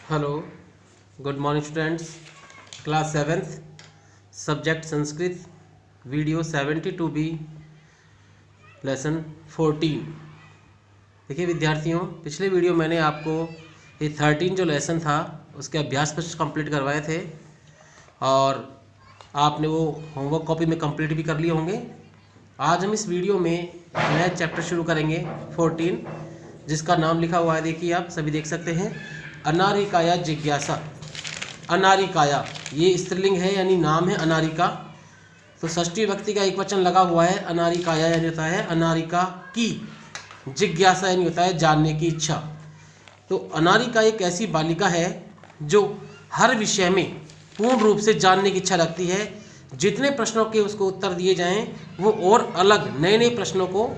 Hello, good morning students. Class 7th subject Sanskrit, video 72B, lesson 14। देखिए विद्यार्थियों, पिछले video मैंने आपको ये 13 जो लेसन था उसके अभ्यास प्रश्न कंप्लीट करवाए थे और आपने वो होमवर्क कॉपी में कंप्लीट भी कर लिए होंगे। आज हम इस वीडियो में नया चैप्टर शुरू करेंगे 14, जिसका नाम लिखा हुआ है, देखिए आप सभी देख सकते हैं, अनारिकाया जिज्ञासा। अनारिकाया ये स्त्रीलिंग है, यानी नाम है अनारिका। तो षष्ठी विभक्ति का एक वचन लगा हुआ है। अनारिकाया यानी होता है अनारिका की, जिज्ञासा यानी होता है जानने की इच्छा। तो अनारिका एक ऐसी बालिका है जो हर विषय में पूर्ण रूप से जानने की इच्छा रखती है। जितने प्रश्नों के उसको उत्तर दिए जाएं वो और अलग नए नए प्रश्नों को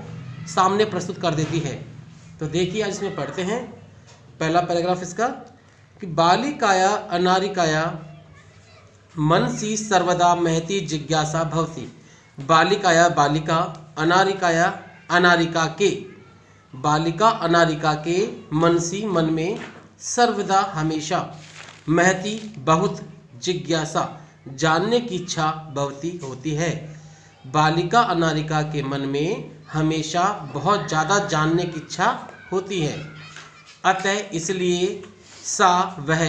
सामने प्रस्तुत कर देती है। तो देखिए आज इसमें पढ़ते हैं पहला पैराग्राफ इसका कि बालिकाया अनारिकाया मनसि सर्वदा महती जिज्ञासा भवति। बालिकाया बालिका, अनारिकाया अनारिका के, बालिका अनारिका के मनसी मन में, सर्वदा हमेशा, महती बहुत, जिज्ञासा जानने की इच्छा भवती होती है। बालिका अनारिका के मन में हमेशा बहुत ज़्यादा जानने की इच्छा होती है। अतः इसलिए सा वह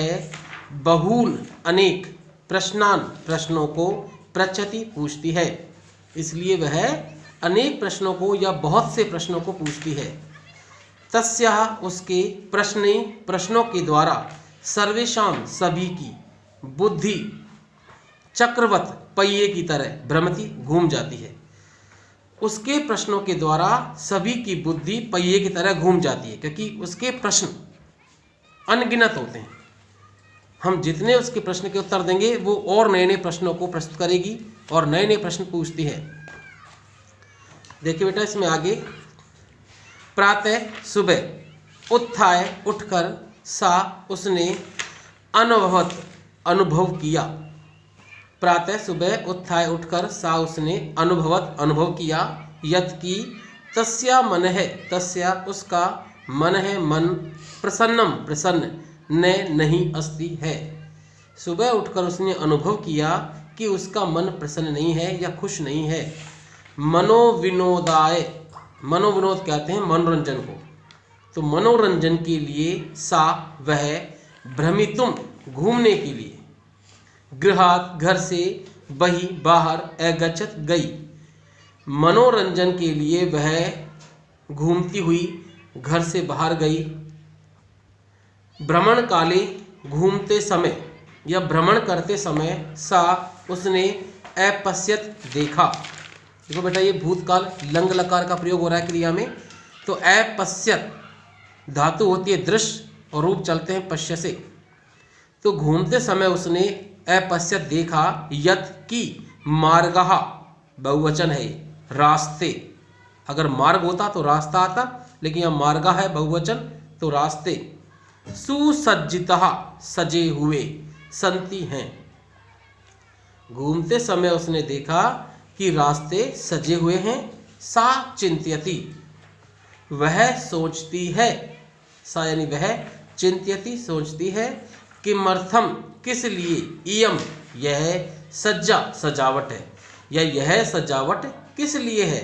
बहुल अनेक प्रश्नान प्रश्नों को पृच्छति पूछती है। इसलिए वह अनेक प्रश्नों को या बहुत से प्रश्नों को पूछती है। तस्याः उसके प्रश्नों के द्वारा सर्वेषां सभी की बुद्धि चक्रवत पहिए की तरह भ्रमति घूम जाती है। उसके प्रश्नों के द्वारा सभी की बुद्धि पहिए की तरह घूम जाती है, क्योंकि उसके प्रश्न अनगिनत होते हैं। हम जितने उसके प्रश्न के उत्तर देंगे वो और नए नए प्रश्नों को प्रस्तुत करेगी और नए नए प्रश्न पूछती है। देखिए बेटा इसमें आगे, प्रातः सुबह उत्थाय उठकर सा उसने अनुभव किया। प्रातः सुबह उत्थाय उठकर सा उसने अनुभव किया। यत् की तस्या मन है, तस्या उसका मन है, मन प्रसन्न न नहीं अस्ति है। सुबह उठकर उसने अनुभव किया कि उसका मन प्रसन्न नहीं है या खुश नहीं है। मनोविनोदाय, मनोविनोद कहते हैं मनोरंजन को, तो मनोरंजन के लिए सा वह भ्रमितुम घूमने के लिए, गृहात घर से, बही बाहर, अगच्छत गई। मनोरंजन के लिए वह घूमती हुई घर से बाहर गई। भ्रमण काले घूमते समय या भ्रमण करते समय सा उसने अपश्यत देखा। देखो बेटा ये भूतकाल लंग लकार का प्रयोग हो रहा है क्रिया में। तो अपश्यत धातु होती है दृश्य और रूप चलते हैं पश्य से। तो घूमते समय उसने अपश्यत देखा। यत् की मार्गः बहुवचन है, रास्ते। अगर मार्ग होता तो रास्ता आता, लेकिन यह मार्ग है बहुवचन, तो रास्ते। सुसज्जितः सजे हुए, संति हैं। घूमते समय उसने देखा कि रास्ते सजे हुए हैं। सा चिंत्यति वह सोचती है, सा यानी वह, चिंत्यति सोचती है, किमर्थम किस लिए, इयम यह, सज्जा सजावट है, या यह सजावट किस लिए है।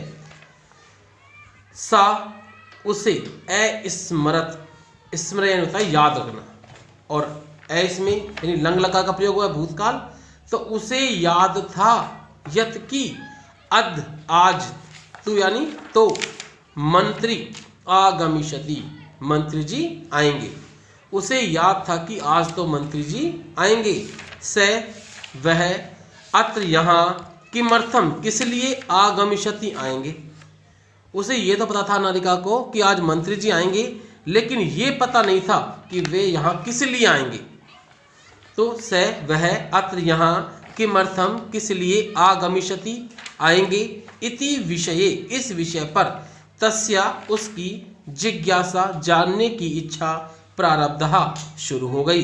सा उसे अस्मरत, स्मरण होता है याद रखना, और इसमें यानी लंग लकार का प्रयोग हुआ है भूतकाल, तो उसे याद था। यत् की अद्य आज, तू यानी तो, मंत्री आगमिष्यति मंत्री जी आएंगे। उसे याद था कि आज तो मंत्री जी आएंगे। स वह अत्र यहाँ, किमर्थम किस लिए, आगमिष्यति आएंगे। उसे ये तो पता था नारिका को कि आज मंत्री जी आएंगे, लेकिन ये पता नहीं था कि वे यहाँ किस लिए आएंगे। तो स वह अत्र यहाँ, किमर्थम किस लिए, आगमिष्यति आएंगे, इति विषये इस विषय पर, तस्या उसकी, जिज्ञासा जानने की इच्छा, प्रारब्धः शुरू हो गई।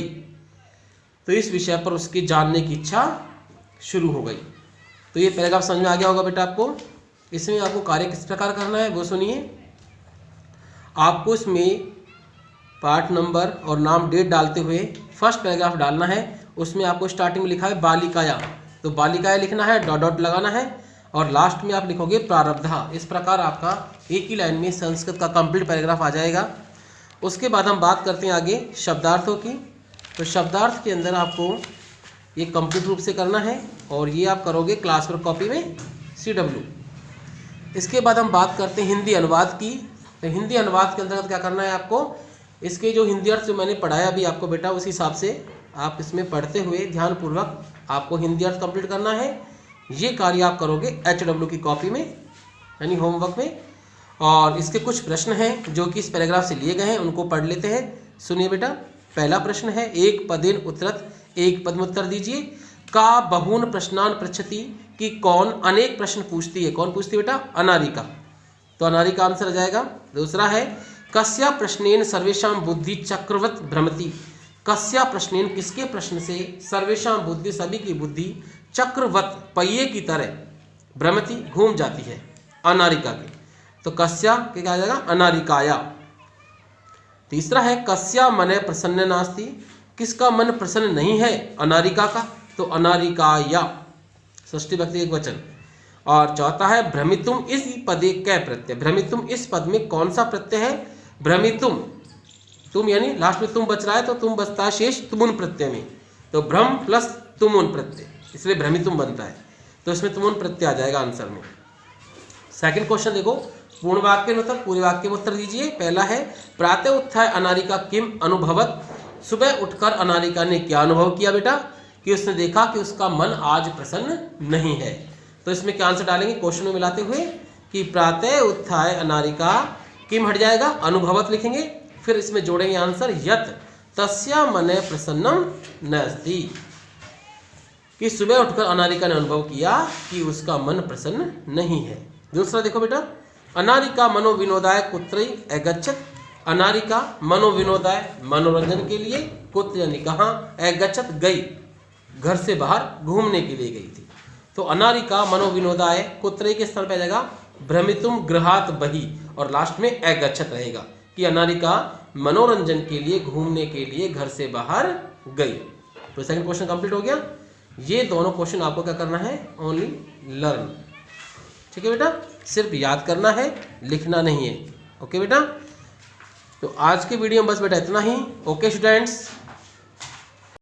तो इस विषय पर उसकी जानने की इच्छा शुरू हो गई। तो ये पैराग्राफ समझ में आ गया होगा बेटा आपको। इसमें आपको कार्य किस प्रकार करना है वो सुनिए। आपको इसमें पार्ट नंबर और नाम डेट डालते हुए फर्स्ट पैराग्राफ डालना है। उसमें आपको स्टार्टिंग में लिखा है बालिकाया, तो बालिकाया लिखना है, डॉट डॉट लगाना है और लास्ट में आप लिखोगे प्रारब्धा। इस प्रकार आपका एक ही लाइन में संस्कृत का कंप्लीट पैराग्राफ आ जाएगा। उसके बाद हम बात करते हैं आगे शब्दार्थों की। तो शब्दार्थ के अंदर आपको ये कंप्लीट रूप से करना है और ये आप करोगे क्लास वर्क कॉपी में CW। इसके बाद हम बात करते हैं हिंदी अनुवाद की। तो हिंदी अनुवाद के अंतर्गत क्या करना है आपको, इसके जो हिंदी अर्थ जो मैंने पढ़ाया अभी आपको बेटा, उस हिसाब से आप इसमें पढ़ते हुए ध्यानपूर्वक आपको हिंदी अर्थ कंप्लीट करना है। ये कार्य आप करोगे HW की कॉपी में यानी होमवर्क में। और इसके कुछ प्रश्न हैं जो कि इस पैराग्राफ से लिए गए हैं, उनको पढ़ लेते हैं। सुनिए बेटा, पहला प्रश्न है एक पदेन उत्तरत, एक पद में उत्तर दीजिए। का बहून प्रश्नान पृच्छति कि कौन अनेक प्रश्न पूछती है। कौन पूछती है बेटा, अनारिका, तो अनारिका आंसर आ जाएगा। दूसरा है कस्या प्रश्नेन सर्वेषां बुद्धि चक्रवत भ्रमति। कस्या प्रश्नेन किसके प्रश्न से सर्वेषां बुद्धि सभी की बुद्धि चक्रवत पहिए की तरह भ्रमति घूम जाती है, अनारिका की। तो कस्या के क्या आ जाएगा, अनारिकाया। तीसरा है कस्या मन प्रसन्न नास्ति, किसका मन प्रसन्न नहीं है, अनारिका का, तो अनारिकाया षष्ठी विभक्ति एक वचन। और चौथा है भ्रमितुम इस पदे कै प्रत्यय। भ्रमितुम इस पद में कौन सा प्रत्यय है, भ्रमितुम, तुम यानी लास्ट में तुम बच रहा है तो तुम बचता है शेष तुमुन प्रत्यय में, तो भ्रम प्लस तुमुन प्रत्यय, इसलिए भ्रमितुम बनता है। तो इसमें तुमुन प्रत्यय आ जाएगा आंसर में। सेकंड क्वेश्चन देखो, पूर्ण वाक्य में उत्तर, पूरे वाक्य में उत्तर दीजिए। पहला है प्रातः उत्थाय अनारिका किम अनुभवत। सुबह उठकर अनारिका ने क्या अनुभव किया बेटा, कि उसने देखा कि उसका मन आज प्रसन्न नहीं है। तो इसमें क्या आंसर डालेंगे क्वेश्चन में मिलाते हुए कि प्रातः उत्थाय अनारिका किम हट जाएगा, अनुभवत लिखेंगे, फिर इसमें जोड़ेंगे आंसर यत तस्या मन प्रसन्नम नास्ति, कि सुबह उठकर अनारिका ने अनुभव किया कि उसका मन प्रसन्न नहीं है। दूसरा देखो बेटा, अनारिका मनोविनोदाय कुत्र अगच्छत। अनारिका मनोविनोदाय मनोरंजन के लिए, कुत्र यानी कहाँ, अगच्छत गई, घर से बाहर घूमने के लिए गई थी। तो अनारिका मनोविनोदाय कुत्र के स्थान पर आ जाएगा भ्रमितुम गृहात बही, और लास्ट में अगच्छत रहेगा कि अनारिका मनोरंजन के लिए घूमने के लिए घर से बाहर गई। तो सेकंड क्वेश्चन कंप्लीट हो गया। ये दोनों क्वेश्चन आपको क्या करना है, ओनली लर्न, ठीक है बेटा, सिर्फ याद करना है, लिखना नहीं है। ओके बेटा, तो आज के वीडियो में बस बेटा इतना ही। Okay students.